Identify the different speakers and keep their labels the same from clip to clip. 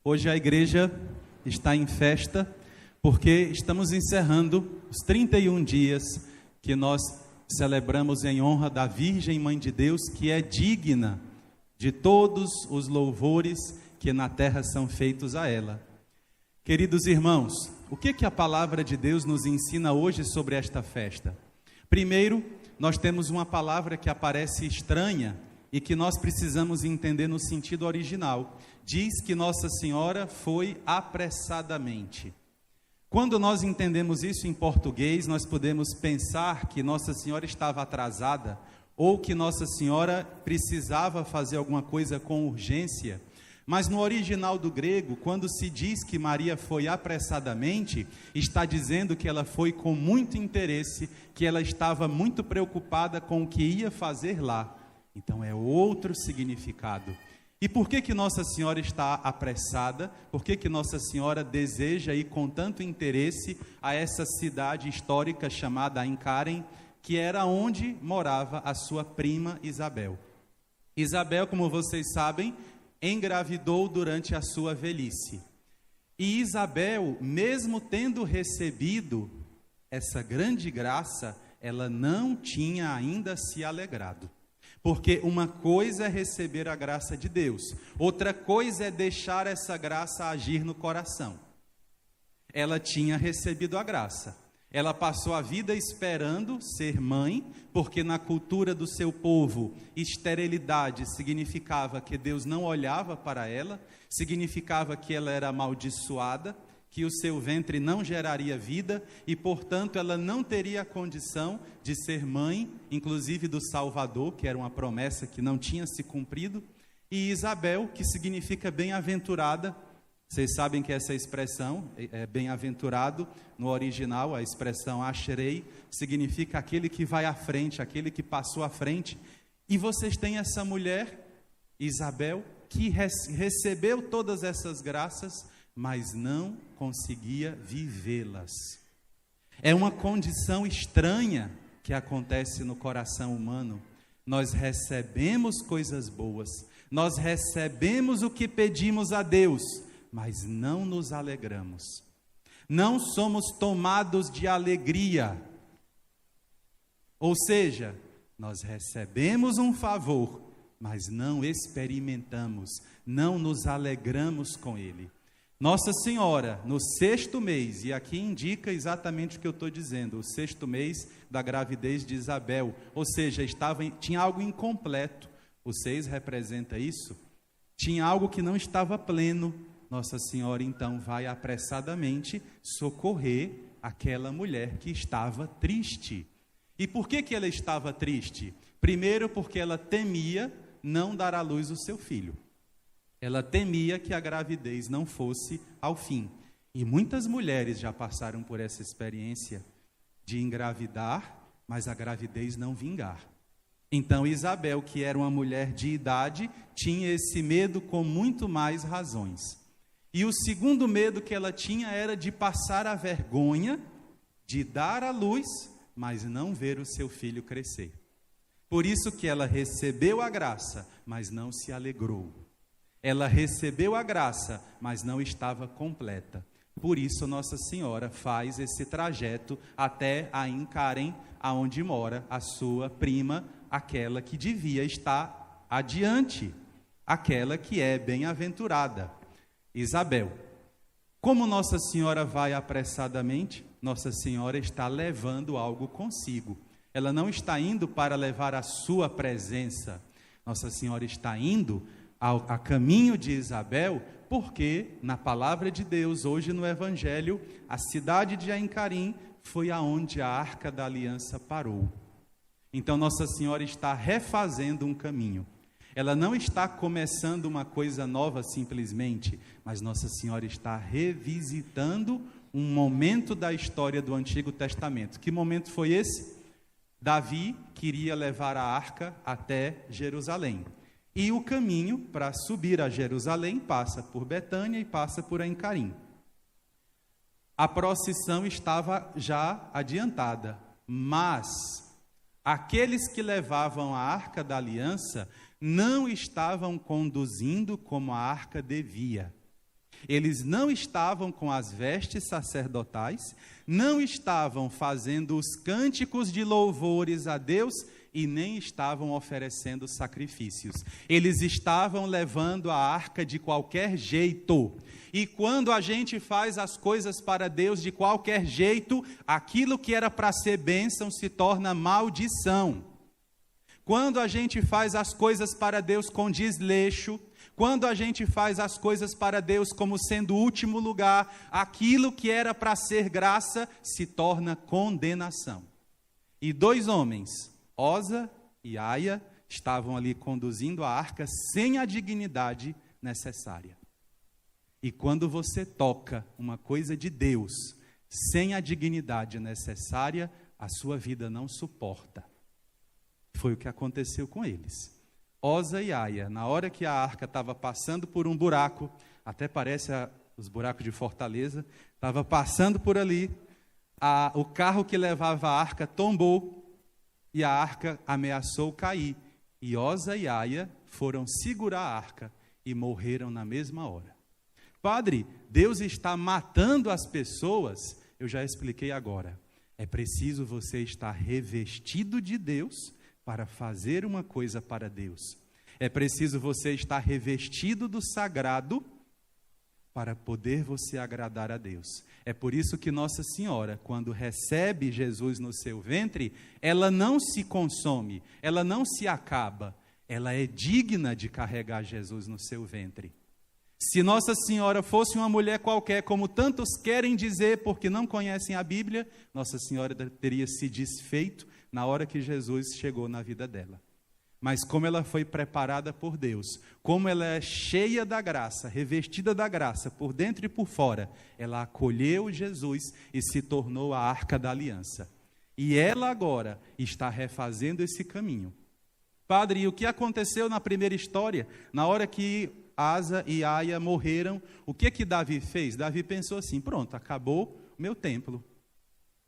Speaker 1: Hoje a igreja está em festa porque estamos encerrando os 31 dias que nós celebramos em honra da Virgem Mãe de Deus, que é digna de todos os louvores que na terra são feitos a ela. Queridos irmãos, o que a palavra de Deus nos ensina hoje sobre esta festa? Primeiro, nós temos uma palavra que aparece estranha e que nós precisamos entender no sentido original. Diz que Nossa Senhora foi apressadamente. Quando nós entendemos isso em português, nós podemos pensar que Nossa Senhora estava atrasada ou que Nossa Senhora precisava fazer alguma coisa com urgência. Mas no original do grego, quando se diz que Maria foi apressadamente, está dizendo que ela foi com muito interesse, que ela estava muito preocupada com o que ia fazer lá. Então é outro significado. E por que Nossa Senhora está apressada? Por que Nossa Senhora deseja ir com tanto interesse a essa cidade histórica chamada Aincarem, que era onde morava a sua prima Isabel? Isabel, como vocês sabem, engravidou durante a sua velhice. E Isabel, mesmo tendo recebido essa grande graça, ela não tinha ainda se alegrado. Porque uma coisa é receber a graça de Deus, outra coisa é deixar essa graça agir no coração. Ela tinha recebido a graça. Ela passou a vida esperando ser mãe, porque na cultura do seu povo, esterilidade significava que Deus não olhava para ela, significava que ela era amaldiçoada, que o seu ventre não geraria vida e, portanto, ela não teria a condição de ser mãe, inclusive do Salvador, que era uma promessa que não tinha se cumprido. E Isabel, que significa bem-aventurada. Vocês sabem que essa expressão, bem-aventurado, no original, a expressão asherei, significa aquele que vai à frente, aquele que passou à frente. E vocês têm essa mulher, Isabel, que recebeu todas essas graças, mas não conseguia vivê-las. É uma condição estranha que acontece no coração humano. Nós recebemos coisas boas, nós recebemos o que pedimos a Deus, mas não nos alegramos. Não somos tomados de alegria. Ou seja, nós recebemos um favor, mas não experimentamos, não nos alegramos com ele. Nossa Senhora, no 6º mês, e aqui indica exatamente o que eu estou dizendo, o 6º mês da gravidez de Isabel, ou seja, tinha algo incompleto, o 6 representa isso, tinha algo que não estava pleno. Nossa Senhora então vai apressadamente socorrer aquela mulher que estava triste. E por que ela estava triste? Primeiro, porque ela temia não dar à luz o seu filho. Ela temia que a gravidez não fosse ao fim. E muitas mulheres já passaram por essa experiência de engravidar, mas a gravidez não vingar. Então Isabel, que era uma mulher de idade, tinha esse medo com muito mais razões. E o segundo medo que ela tinha era de passar a vergonha de dar à luz, mas não ver o seu filho crescer. Por isso que ela recebeu a graça, mas não se alegrou. Ela recebeu a graça, mas não estava completa. Por isso Nossa Senhora faz esse trajeto até Aincarem, aonde mora a sua prima, aquela que devia estar adiante, aquela que é bem-aventurada, Isabel. Como Nossa Senhora vai apressadamente, Nossa Senhora está levando algo consigo. Ela não está indo para levar a sua presença. Nossa Senhora está indo a caminho de Isabel, porque na palavra de Deus, hoje no Evangelho, a cidade de Aincarem foi aonde a Arca da Aliança parou. Então Nossa Senhora está refazendo um caminho. Ela não está começando uma coisa nova simplesmente, mas Nossa Senhora está revisitando um momento da história do Antigo Testamento. Que momento foi esse? Davi queria levar a arca até Jerusalém. E o caminho para subir a Jerusalém passa por Betânia e passa por Aincarem. A procissão estava já adiantada, mas aqueles que levavam a Arca da Aliança não estavam conduzindo como a arca devia. Eles não estavam com as vestes sacerdotais, não estavam fazendo os cânticos de louvores a Deus e nem estavam oferecendo sacrifícios. Eles estavam levando a arca de qualquer jeito. E quando a gente faz as coisas para Deus de qualquer jeito, aquilo que era para ser bênção se torna maldição. Quando a gente faz as coisas para Deus com desleixo, quando a gente faz as coisas para Deus como sendo o último lugar, aquilo que era para ser graça se torna condenação. E 2 homens, Oza e Aia, estavam ali conduzindo a arca sem a dignidade necessária. E quando você toca uma coisa de Deus sem a dignidade necessária, a sua vida não suporta. Foi o que aconteceu com eles. Oza e Aia, na hora que a arca estava passando por um buraco, até parece os buracos de Fortaleza, estava passando por ali, o carro que levava a arca tombou e a arca ameaçou cair. E Oza e Aia foram segurar a arca e morreram na mesma hora. Padre, Deus está matando as pessoas? Eu já expliquei agora. É preciso você estar revestido de Deus para fazer uma coisa para Deus. É preciso você estar revestido do sagrado para poder você agradar a Deus. É por isso que Nossa Senhora, quando recebe Jesus no seu ventre, ela não se consome, ela não se acaba, ela é digna de carregar Jesus no seu ventre. Se Nossa Senhora fosse uma mulher qualquer, como tantos querem dizer porque não conhecem a Bíblia, Nossa Senhora teria se desfeito na hora que Jesus chegou na vida dela. Mas como ela foi preparada por Deus, como ela é cheia da graça, revestida da graça por dentro e por fora, ela acolheu Jesus e se tornou a arca da aliança. E ela agora está refazendo esse caminho. Padre, e o que aconteceu na primeira história? Na hora que Asa e Aia morreram, o que Davi fez? Davi pensou assim, pronto, acabou o meu templo.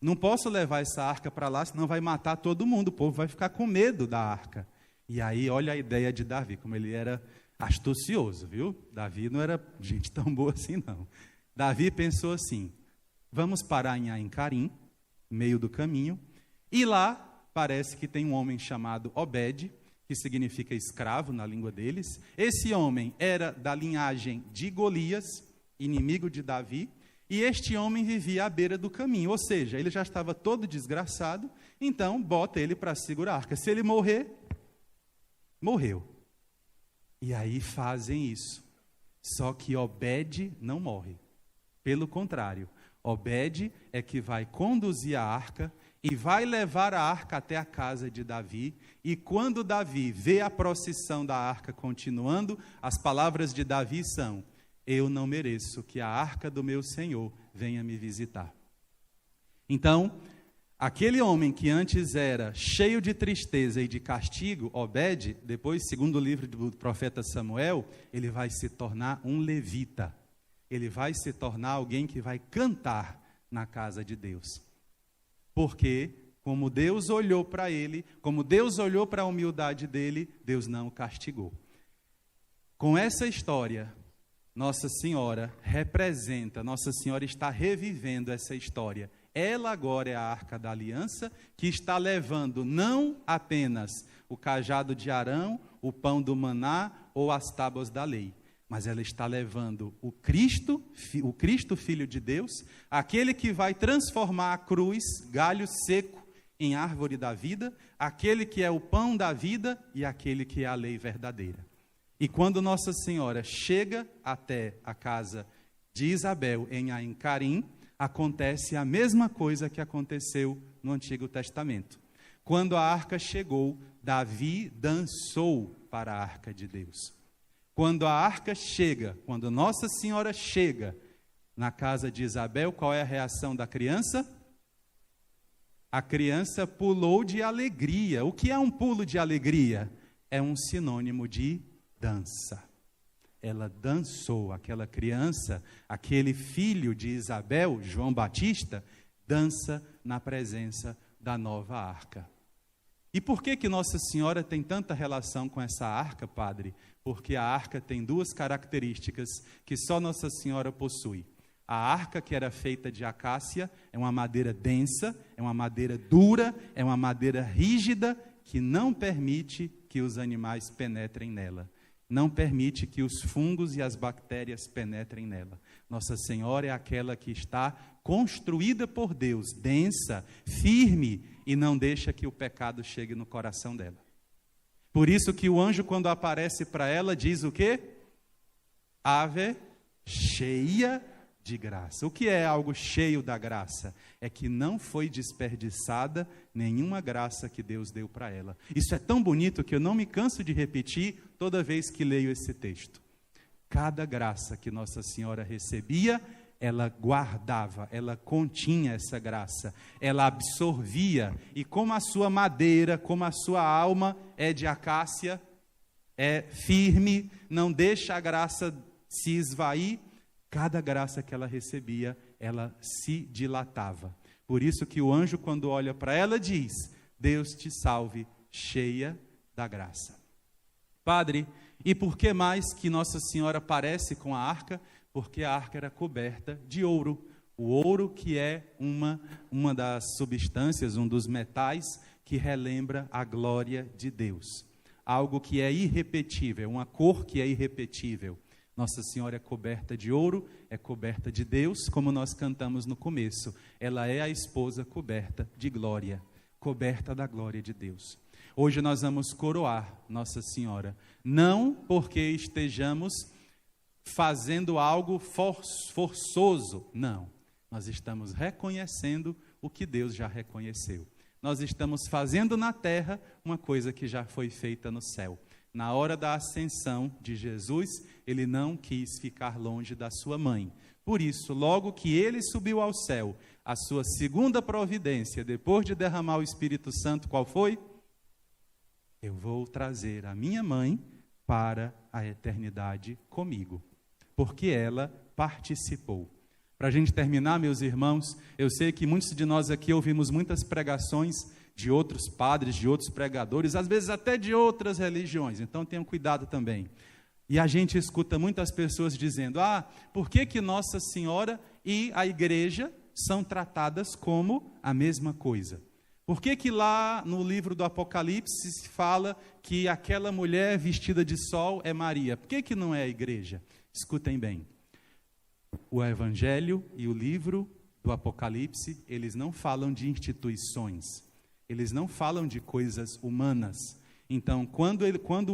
Speaker 1: Não posso levar essa arca para lá, senão vai matar todo mundo, o povo vai ficar com medo da arca. E aí, olha a ideia de Davi, como ele era astucioso, viu? Davi não era gente tão boa assim, não. Davi pensou assim, vamos parar em Ain-Carim, meio do caminho, e lá parece que tem um homem chamado Obed, que significa escravo na língua deles. Esse homem era da linhagem de Golias, inimigo de Davi, e este homem vivia à beira do caminho, ou seja, ele já estava todo desgraçado, então bota ele para segurar a arca. Se ele morrer, morreu. E aí fazem isso. Só que Obed não morre. Pelo contrário, Obed é que vai conduzir a arca e vai levar a arca até a casa de Davi. E quando Davi vê a procissão da arca continuando, as palavras de Davi são: eu não mereço que a arca do meu Senhor venha me visitar. Então, aquele homem que antes era cheio de tristeza e de castigo, Obed, depois, segundo o livro do profeta Samuel, ele vai se tornar um levita. Ele vai se tornar alguém que vai cantar na casa de Deus. Porque, como Deus olhou para ele, como Deus olhou para a humildade dele, Deus não o castigou. Com essa história, Nossa Senhora representa, Nossa Senhora está revivendo essa história. Ela agora é a arca da aliança, que está levando não apenas o cajado de Arão, o pão do maná ou as tábuas da lei, mas ela está levando o Cristo Filho de Deus, aquele que vai transformar a cruz, galho seco, em árvore da vida, aquele que é o pão da vida e aquele que é a lei verdadeira. E quando Nossa Senhora chega até a casa de Isabel em Ain-Carim, acontece a mesma coisa que aconteceu no Antigo Testamento. Quando a arca chegou, Davi dançou para a arca de Deus. Quando a arca chega, quando Nossa Senhora chega na casa de Isabel, qual é a reação da criança? A criança pulou de alegria. O que é um pulo de alegria? É um sinônimo de dança. Ela dançou, aquela criança, aquele filho de Isabel, João Batista, dança na presença da nova arca. E por que Nossa Senhora tem tanta relação com essa arca, padre? Porque a arca tem duas características que só Nossa Senhora possui. A arca, que era feita de acácia, é uma madeira densa, é uma madeira dura, é uma madeira rígida, que não permite que os animais penetrem nela. Não permite que os fungos e as bactérias penetrem nela. Nossa Senhora é aquela que está construída por Deus, densa, firme, e não deixa que o pecado chegue no coração dela. Por isso que o anjo, quando aparece para ela, diz o quê? Ave cheia de graça. O que é algo cheio da graça? É que não foi desperdiçada nenhuma graça que Deus deu para ela. Isso é tão bonito que eu não me canso de repetir toda vez que leio esse texto. Cada graça que Nossa Senhora recebia, ela guardava, ela continha essa graça, ela absorvia, e como a sua madeira, como a sua alma é de acácia, é firme, não deixa a graça se esvair, cada graça que ela recebia, ela se dilatava. Por isso que o anjo, quando olha para ela, diz: Deus te salve, cheia da graça. Padre, e por que mais que Nossa Senhora aparece com a arca? Porque a arca era coberta de ouro. O ouro, que é uma das substâncias, um dos metais que relembra a glória de Deus. Algo que é irrepetível, uma cor que é irrepetível. Nossa Senhora é coberta de ouro, é coberta de Deus, como nós cantamos no começo. Ela é a esposa coberta de glória, coberta da glória de Deus. Hoje nós vamos coroar Nossa Senhora, não porque estejamos fazendo algo forçoso, não. Nós estamos reconhecendo o que Deus já reconheceu. Nós estamos fazendo na terra uma coisa que já foi feita no céu. Na hora da ascensão de Jesus, ele não quis ficar longe da sua mãe. Por isso, logo que ele subiu ao céu, a sua segunda providência, depois de derramar o Espírito Santo, qual foi? Eu vou trazer a minha mãe para a eternidade comigo, porque ela participou. Para a gente terminar, meus irmãos, eu sei que muitos de nós aqui ouvimos muitas pregações de outros padres, de outros pregadores, às vezes até de outras religiões, então tenham cuidado também. E a gente escuta muitas pessoas dizendo: por que Nossa Senhora e a igreja são tratadas como a mesma coisa? Por que lá no livro do Apocalipse se fala que aquela mulher vestida de sol é Maria? Por que não é a igreja? Escutem bem, o Evangelho e o livro do Apocalipse, eles não falam de instituições, eles não falam de coisas humanas. Então, quando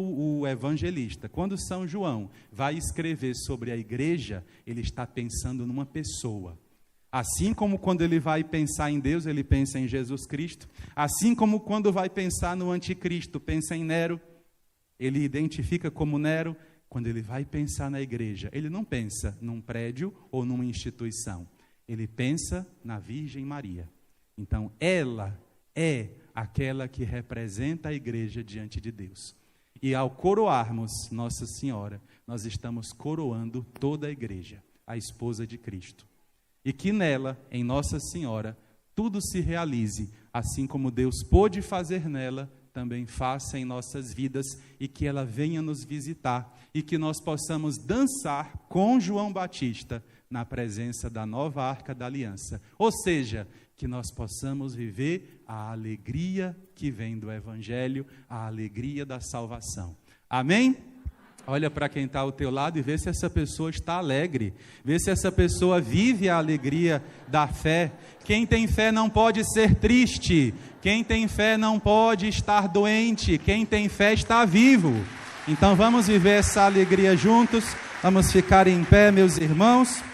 Speaker 1: o evangelista, quando São João vai escrever sobre a igreja, ele está pensando numa pessoa. Assim como quando ele vai pensar em Deus, ele pensa em Jesus Cristo. Assim como quando vai pensar no anticristo, pensa em Nero, ele identifica como Nero. Quando ele vai pensar na igreja, ele não pensa num prédio ou numa instituição. Ele pensa na Virgem Maria. Então, ela é aquela que representa a igreja diante de Deus. E ao coroarmos Nossa Senhora, nós estamos coroando toda a igreja, a esposa de Cristo. E que nela, em Nossa Senhora, tudo se realize, assim como Deus pôde fazer nela, também faça em nossas vidas, e que ela venha nos visitar, e que nós possamos dançar com João Batista na presença da nova Arca da Aliança. Ou seja, que nós possamos viver a alegria que vem do Evangelho, a alegria da salvação. Amém? Olha para quem está ao teu lado e vê se essa pessoa está alegre, vê se essa pessoa vive a alegria da fé. Quem tem fé não pode ser triste, quem tem fé não pode estar doente, quem tem fé está vivo. Então vamos viver essa alegria juntos, vamos ficar em pé, meus irmãos.